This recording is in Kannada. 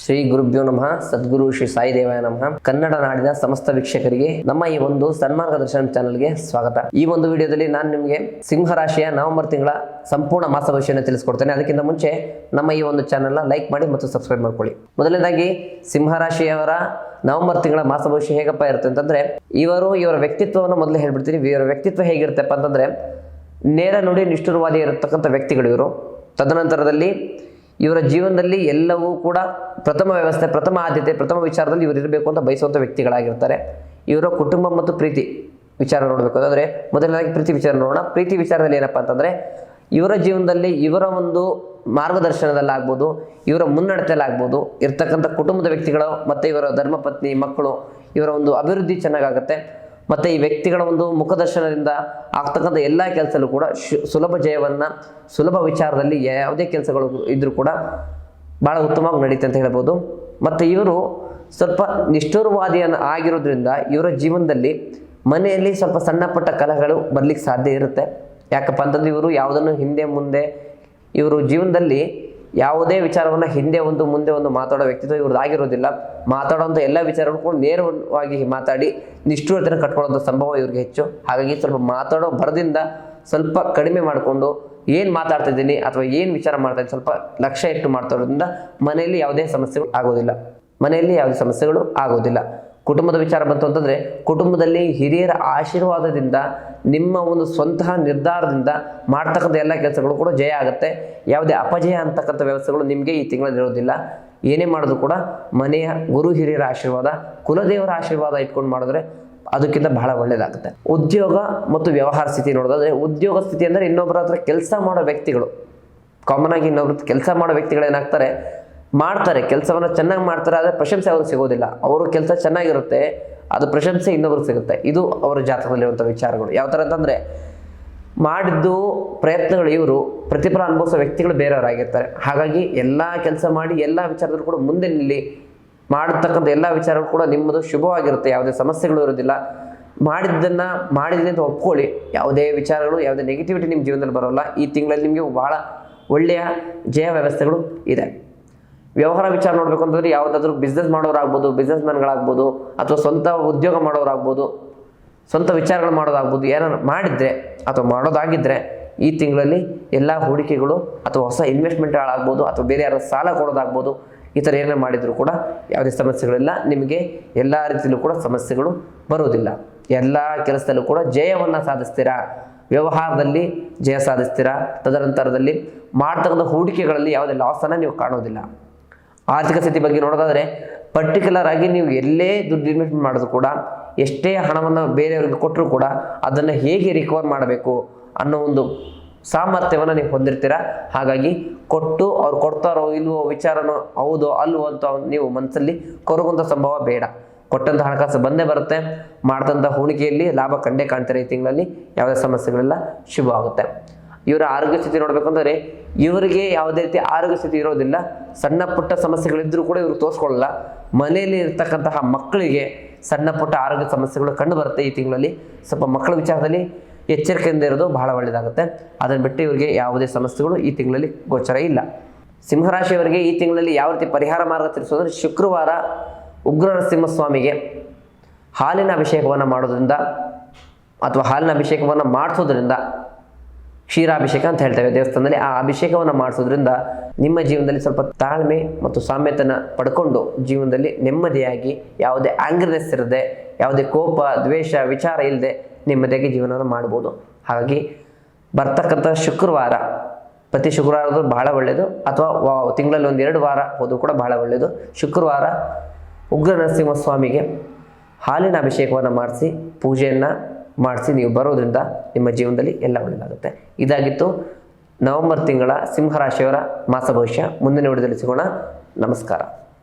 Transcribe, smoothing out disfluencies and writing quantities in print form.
ಶ್ರೀ ಗುರುಭ್ಯೋ ನಮಃ. ಸದ್ಗುರು ಶ್ರೀ ಸಾಯಿ ದೇವಾಯ ನಮಃ. ಕನ್ನಡ ನಾಡಿನ ಸಮಸ್ತ ವೀಕ್ಷಕರಿಗೆ ನಮ್ಮ ಈ ಒಂದು ಸನ್ಮಾರ್ಗ ದರ್ಶನ ಚಾನಲ್ಗೆ ಸ್ವಾಗತ. ಈ ಒಂದು ವಿಡಿಯೋದಲ್ಲಿ ನಾನು ನಿಮಗೆ ಸಿಂಹ ರಾಶಿಯ ನವೆಂಬರ್ ತಿಂಗಳ ಸಂಪೂರ್ಣ ಮಾಸ ಭವಿಷ್ಯವನ್ನು ತಿಳಿಸ್ಕೊಡ್ತೇನೆ. ಅದಕ್ಕಿಂತ ಮುಂಚೆ ನಮ್ಮ ಈ ಒಂದು ಚಾನಲ್ನ ಲೈಕ್ ಮಾಡಿ ಮತ್ತು ಸಬ್ಸ್ಕ್ರೈಬ್ ಮಾಡ್ಕೊಳ್ಳಿ. ಮೊದಲನೇದಾಗಿ ಸಿಂಹ ರಾಶಿಯವರ ನವೆಂಬರ್ ತಿಂಗಳ ಮಾಸ ಭವಿಷ್ಯ ಹೇಗಪ್ಪ ಇರುತ್ತೆ ಅಂತಂದ್ರೆ, ಇವರ ವ್ಯಕ್ತಿತ್ವವನ್ನು ಮೊದಲು ಹೇಳ್ಬಿಡ್ತೀನಿ. ಇವರ ವ್ಯಕ್ತಿತ್ವ ಹೇಗಿರುತ್ತಪ್ಪ ಅಂತಂದ್ರೆ, ನೇರ ನುಡಿ ನಿಷ್ಠುರವಾದಿ ಇರತಕ್ಕಂಥ ವ್ಯಕ್ತಿಗಳು ಇವರು. ತದನಂತರದಲ್ಲಿ ಇವರ ಜೀವನದಲ್ಲಿ ಎಲ್ಲವೂ ಕೂಡ ಪ್ರಥಮ ವ್ಯವಸ್ಥೆ, ಪ್ರಥಮ ಆದ್ಯತೆ, ಪ್ರಥಮ ವಿಚಾರದಲ್ಲಿ ಇವರು ಇರಬೇಕು ಅಂತ ಬಯಸುವಂಥ ವ್ಯಕ್ತಿಗಳಾಗಿರ್ತಾರೆ. ಇವರ ಕುಟುಂಬ ಮತ್ತು ಪ್ರೀತಿ ವಿಚಾರ ನೋಡಬೇಕು ಅಂತಂದರೆ, ಮೊದಲನೇದಾಗಿ ಪ್ರೀತಿ ವಿಚಾರ ನೋಡೋಣ. ಪ್ರೀತಿ ವಿಚಾರದಲ್ಲಿ ಏನಪ್ಪ ಅಂತಂದರೆ, ಇವರ ಜೀವನದಲ್ಲಿ ಇವರ ಒಂದು ಮಾರ್ಗದರ್ಶನದಲ್ಲಾಗ್ಬೋದು, ಇವರ ಮುನ್ನಡೆತಲ್ಲಾಗ್ಬೋದು, ಇರ್ತಕ್ಕಂಥ ಕುಟುಂಬದ ವ್ಯಕ್ತಿಗಳು ಮತ್ತು ಇವರ ಧರ್ಮಪತ್ನಿ, ಮಕ್ಕಳು, ಇವರ ಒಂದು ಅಭಿವೃದ್ಧಿ ಚೆನ್ನಾಗಾಗುತ್ತೆ. ಮತ್ತು ಈ ವ್ಯಕ್ತಿಗಳ ಒಂದು ಮುಖದರ್ಶನದಿಂದ ಆಗ್ತಕ್ಕಂಥ ಎಲ್ಲ ಕೆಲಸಲ್ಲೂ ಕೂಡ ಸುಲಭ ಜಯವನ್ನು, ಸುಲಭ ವಿಚಾರದಲ್ಲಿ ಯಾವುದೇ ಕೆಲಸಗಳು ಇದ್ರೂ ಕೂಡ ಭಾಳ ಉತ್ತಮವಾಗಿ ನಡೀತೆ ಅಂತ ಹೇಳ್ಬೋದು. ಮತ್ತು ಇವರು ಸ್ವಲ್ಪ ನಿಷ್ಠುರವಾದಿಯನ್ನು ಆಗಿರೋದ್ರಿಂದ ಇವರ ಜೀವನದಲ್ಲಿ ಮನೆಯಲ್ಲಿ ಸ್ವಲ್ಪ ಸಣ್ಣ ಪಟ್ಟ ಕಲಹಗಳು ಬರಲಿಕ್ಕೆ ಸಾಧ್ಯ ಇರುತ್ತೆ. ಯಾಕಪ್ಪ ಅಂತಂದ್ರೆ, ಇವರು ಯಾವುದನ್ನು ಹಿಂದೆ ಮುಂದೆ, ಇವರು ಜೀವನದಲ್ಲಿ ಯಾವುದೇ ವಿಚಾರವನ್ನು ಹಿಂದೆ ಒಂದು ಮುಂದೆ ಒಂದು ಮಾತಾಡೋ ವ್ಯಕ್ತಿತ್ವ ಇವ್ರದ್ದು ಆಗಿರೋದಿಲ್ಲ. ಮಾತಾಡೋಂಥ ಎಲ್ಲ ವಿಚಾರಗಳು ಕೂಡ ನೇರವಾಗಿ ಮಾತಾಡಿ ನಿಷ್ಠುರತೆಯನ್ನು ಕಟ್ಕೊಳ್ಳೋಂಥ ಸಂಭವ ಇವ್ರಿಗೆ ಹೆಚ್ಚು. ಹಾಗಾಗಿ ಸ್ವಲ್ಪ ಮಾತಾಡೋ ಭರದಿಂದ ಸ್ವಲ್ಪ ಕಡಿಮೆ ಮಾಡಿಕೊಂಡು ಏನು ಮಾತಾಡ್ತಿದ್ದೀನಿ ಅಥವಾ ಏನು ವಿಚಾರ ಮಾಡ್ತಾ ಇದ್ದೀನಿ ಸ್ವಲ್ಪ ಲಕ್ಷ್ಯ ಇಟ್ಟು ಮಾಡ್ತಾರೋದ್ರಿಂದ ಮನೆಯಲ್ಲಿ ಯಾವುದೇ ಸಮಸ್ಯೆಗಳು ಆಗೋದಿಲ್ಲ. ಕುಟುಂಬದ ವಿಚಾರ ಬಂತು ಅಂತಂದರೆ, ಕುಟುಂಬದಲ್ಲಿ ಹಿರಿಯರ ಆಶೀರ್ವಾದದಿಂದ, ನಿಮ್ಮ ಒಂದು ಸ್ವಂತಹ ನಿರ್ಧಾರದಿಂದ ಮಾಡ್ತಕ್ಕಂಥ ಎಲ್ಲ ಕೆಲಸಗಳು ಕೂಡ ಜಯ ಆಗುತ್ತೆ. ಯಾವುದೇ ಅಪಜಯ ಅಂತಕ್ಕಂಥ ವ್ಯವಸ್ಥೆಗಳು ನಿಮಗೆ ಈ ತಿಂಗಳಲ್ಲಿ ಇರೋದಿಲ್ಲ. ಏನೇ ಮಾಡಿದ್ರು ಕೂಡ ಮನೆಯ ಗುರು ಹಿರಿಯರ ಆಶೀರ್ವಾದ, ಕುಲದೇವರ ಆಶೀರ್ವಾದ ಇಟ್ಕೊಂಡು ಮಾಡಿದ್ರೆ ಅದಕ್ಕಿಂತ ಬಹಳ ಒಳ್ಳೆಯದಾಗುತ್ತೆ. ಉದ್ಯೋಗ ಮತ್ತು ವ್ಯವಹಾರ ಸ್ಥಿತಿ ನೋಡೋದಾದ್ರೆ, ಉದ್ಯೋಗ ಸ್ಥಿತಿ ಅಂದರೆ ಇನ್ನೊಬ್ಬರ ಹತ್ರ ಕೆಲಸ ಮಾಡೋ ವ್ಯಕ್ತಿಗಳು, ಕಾಮನ್ ಆಗಿ ಇನ್ನೊಬ್ರ ಕೆಲಸ ಮಾಡೋ ವ್ಯಕ್ತಿಗಳು ಏನಾಗ್ತಾರೆ, ಮಾಡ್ತಾರೆ ಕೆಲಸವನ್ನು ಚೆನ್ನಾಗಿ ಮಾಡ್ತಾರೆ, ಆದರೆ ಪ್ರಶಂಸೆ ಅವ್ರಿಗೆ ಸಿಗೋದಿಲ್ಲ. ಅವರು ಕೆಲಸ ಚೆನ್ನಾಗಿರುತ್ತೆ, ಅದು ಪ್ರಶಂಸೆ ಇನ್ನೊಬ್ರಿಗೆ ಸಿಗುತ್ತೆ. ಇದು ಅವರ ಜಾತಕದಲ್ಲಿರುವಂಥ ವಿಚಾರಗಳು. ಯಾವ ಥರ ಅಂತಂದರೆ, ಮಾಡಿದ್ದು ಪ್ರಯತ್ನಗಳು ಇವರು, ಪ್ರತಿಫಲ ಅನುಭವಿಸೋ ವ್ಯಕ್ತಿಗಳು ಬೇರೆಯವರಾಗಿರ್ತಾರೆ. ಹಾಗಾಗಿ ಎಲ್ಲ ಕೆಲಸ ಮಾಡಿ ಎಲ್ಲ ವಿಚಾರದಲ್ಲೂ ಕೂಡ ಮುಂದೆ ನಿಲ್ಲಿ, ಮಾಡತಕ್ಕಂಥ ಎಲ್ಲ ವಿಚಾರಗಳು ಕೂಡ ನಿಮ್ಮದು ಶುಭವಾಗಿರುತ್ತೆ. ಯಾವುದೇ ಸಮಸ್ಯೆಗಳು ಇರೋದಿಲ್ಲ. ಮಾಡಿದ್ದೀನಿ ಅಂತ ಒಪ್ಕೊಳ್ಳಿ. ಯಾವುದೇ ವಿಚಾರಗಳು, ಯಾವುದೇ ನೆಗೆಟಿವಿಟಿ ನಿಮ್ಮ ಜೀವನದಲ್ಲಿ ಬರೋಲ್ಲ. ಈ ತಿಂಗಳಲ್ಲಿ ನಿಮಗೆ ಭಾಳ ಒಳ್ಳೆಯ ಜಯ ವ್ಯವಸ್ಥೆಗಳು ಇದೆ. ವ್ಯವಹಾರ ವಿಚಾರ ನೋಡಬೇಕು ಅಂತಂದರೆ, ಯಾವುದಾದ್ರೂ ಬಿಸ್ನೆಸ್ ಮಾಡೋರಾಗ್ಬೋದು, ಬಿಸ್ನೆಸ್ ಮ್ಯಾನ್ಗಳಾಗ್ಬೋದು, ಅಥವಾ ಸ್ವಂತ ಉದ್ಯೋಗ ಮಾಡೋರಾಗ್ಬೋದು, ಸ್ವಂತ ವಿಚಾರಗಳು ಮಾಡೋದಾಗ್ಬೋದು, ಏನಾದ್ರು ಮಾಡಿದರೆ ಅಥವಾ ಮಾಡೋದಾಗಿದ್ದರೆ ಈ ತಿಂಗಳಲ್ಲಿ ಎಲ್ಲ ಹೂಡಿಕೆಗಳು ಅಥವಾ ಹೊಸ ಇನ್ವೆಸ್ಟ್ಮೆಂಟ್ಗಳಾಗ್ಬೋದು, ಅಥವಾ ಬೇರೆ ಯಾರು ಸಾಲ ಕೊಡೋದಾಗ್ಬೋದು, ಈ ಥರ ಏನಾರು ಮಾಡಿದರೂ ಕೂಡ ಯಾವುದೇ ಸಮಸ್ಯೆಗಳಿಲ್ಲ. ನಿಮಗೆ ಎಲ್ಲ ರೀತಿಯಲ್ಲೂ ಕೂಡ ಸಮಸ್ಯೆಗಳು ಬರೋದಿಲ್ಲ. ಎಲ್ಲ ಕೆಲಸದಲ್ಲೂ ಕೂಡ ಜಯವನ್ನು ಸಾಧಿಸ್ತೀರಾ. ವ್ಯವಹಾರದಲ್ಲಿ ಜಯ ಸಾಧಿಸ್ತೀರಾ. ತದನಂತರದಲ್ಲಿ ಮಾಡ್ತಕ್ಕಂಥ ಹೂಡಿಕೆಗಳಲ್ಲಿ ಯಾವುದೇ ಲಾಸನ್ನು ನೀವು ಕಾಣೋದಿಲ್ಲ. ಆರ್ಥಿಕ ಸ್ಥಿತಿ ಬಗ್ಗೆ ನೋಡೋದಾದರೆ, ಪರ್ಟಿಕ್ಯುಲರ್ ಆಗಿ ನೀವು ಎಲ್ಲೇ ದುಡ್ಡು ಇನ್ವೆಸ್ಟ್ಮೆಂಟ್ ಮಾಡಿದ್ರು ಕೂಡ, ಎಷ್ಟೇ ಹಣವನ್ನು ಬೇರೆಯವರಿಗೆ ಕೊಟ್ಟರು ಕೂಡ ಅದನ್ನು ಹೇಗೆ ರಿಕವರ್ ಮಾಡಬೇಕು ಅನ್ನೋ ಒಂದು ಸಾಮರ್ಥ್ಯವನ್ನು ನೀವು ಹೊಂದಿರ್ತೀರ. ಹಾಗಾಗಿ ಕೊಟ್ಟು ಅವ್ರು ಕೊಡ್ತಾರೋ ಇಲ್ವೋ ವಿಚಾರನೋ ಹೌದೋ ಅಲ್ವೋ ಅಂತ ನೀವು ಮನಸ್ಸಲ್ಲಿ ಕೊರಗುವಂಥ ಸಂಭವ ಬೇಡ. ಕೊಟ್ಟಂಥ ಹಣಕಾಸು ಬಂದೇ ಬರುತ್ತೆ. ಮಾಡಿದಂಥ ಹೂಡಿಕೆಯಲ್ಲಿ ಲಾಭ ಕಂಡೇ ಕಾಣ್ತಾರೆ. ಈ ತಿಂಗಳಲ್ಲಿ ಯಾವುದೇ ಸಮಸ್ಯೆಗಳೆಲ್ಲ ಶುಭ ಆಗುತ್ತೆ. ಇವರ ಆರೋಗ್ಯ ಸ್ಥಿತಿ ನೋಡ್ಬೇಕಂದ್ರೆ, ಇವರಿಗೆ ಯಾವುದೇ ರೀತಿ ಆರೋಗ್ಯ ಸ್ಥಿತಿ ಇರೋದಿಲ್ಲ. ಸಣ್ಣ ಪುಟ್ಟ ಸಮಸ್ಯೆಗಳಿದ್ರೂ ಕೂಡ ಇವರು ತೋರಿಸ್ಕೊಳ್ಳಲ್ಲ. ಮನೆಯಲ್ಲಿ ಇರ್ತಕ್ಕಂತಹ ಮಕ್ಕಳಿಗೆ ಸಣ್ಣ ಪುಟ್ಟ ಆರೋಗ್ಯ ಸಮಸ್ಯೆಗಳು ಕಂಡು ಬರುತ್ತೆ. ಈ ತಿಂಗಳಲ್ಲಿ ಸ್ವಲ್ಪ ಮಕ್ಕಳ ವಿಚಾರದಲ್ಲಿ ಎಚ್ಚರಿಕೆಯಿಂದ ಇರೋದು ಬಹಳ ಒಳ್ಳೆಯದಾಗುತ್ತೆ. ಅದನ್ನು ಬಿಟ್ಟು ಇವರಿಗೆ ಯಾವುದೇ ಸಮಸ್ಯೆಗಳು ಈ ತಿಂಗಳಲ್ಲಿ ಗೋಚರ ಇಲ್ಲ. ಸಿಂಹರಾಶಿಯವರಿಗೆ ಈ ತಿಂಗಳಲ್ಲಿ ಯಾವ ರೀತಿ ಪರಿಹಾರ ಮಾರ್ಗ ತಿಳಿಸೋದ್ರೆ, ಶುಕ್ರವಾರ ಉಗ್ರ ನರಸಿಂಹಸ್ವಾಮಿಗೆ ಹಾಲಿನ ಅಭಿಷೇಕವನ್ನು ಮಾಡೋದ್ರಿಂದ ಅಥವಾ ಹಾಲಿನ ಅಭಿಷೇಕವನ್ನು ಮಾಡಿಸೋದ್ರಿಂದ, ಕ್ಷೀರಾಭಿಷೇಕ ಅಂತ ಹೇಳ್ತೇವೆ ದೇವಸ್ಥಾನದಲ್ಲಿ, ಆ ಅಭಿಷೇಕವನ್ನು ಮಾಡಿಸೋದ್ರಿಂದ ನಿಮ್ಮ ಜೀವನದಲ್ಲಿ ಸ್ವಲ್ಪ ತಾಳ್ಮೆ ಮತ್ತು ಸಾಮ್ಯತೆಯನ್ನು ಪಡ್ಕೊಂಡು ಜೀವನದಲ್ಲಿ ನೆಮ್ಮದಿಯಾಗಿ, ಯಾವುದೇ ಆಂಗ್ರಿನೆಸ್ ಇರದೆ, ಯಾವುದೇ ಕೋಪ, ದ್ವೇಷ, ವಿಚಾರ ಇಲ್ಲದೆ ನೆಮ್ಮದಿಯಾಗಿ ಜೀವನವನ್ನು ಮಾಡ್ಬೋದು. ಹಾಗಾಗಿ ಬರ್ತಕ್ಕಂಥ ಶುಕ್ರವಾರ, ಪ್ರತಿ ಶುಕ್ರವಾರ ಬಹಳ ಒಳ್ಳೆಯದು, ಅಥವಾ ತಿಂಗಳಲ್ಲಿ 1-2 ವಾರ ಹೋದರೂ ಕೂಡ ಬಹಳ ಒಳ್ಳೆಯದು. ಶುಕ್ರವಾರ ಉಗ್ರ ನರಸಿಂಹಸ್ವಾಮಿಗೆ ಹಾಲಿನ ಅಭಿಷೇಕವನ್ನು ಮಾಡಿಸಿ, ಪೂಜೆಯನ್ನು ಮಾಡಿಸಿ ನೀವು ಬರೋದ್ರಿಂದ ನಿಮ್ಮ ಜೀವನದಲ್ಲಿ ಎಲ್ಲ ಒಳ್ಳೆಯದಾಗುತ್ತೆ. ಇದಾಗಿತ್ತು ನವೆಂಬರ್ ತಿಂಗಳ ಸಿಂಹರಾಶಿಯವರ ಮಾಸ ಭವಿಷ್ಯ. ಮುಂದಿನ ವಿಡಿಯೋದಲ್ಲಿ ಸಿಗೋಣ. ನಮಸ್ಕಾರ.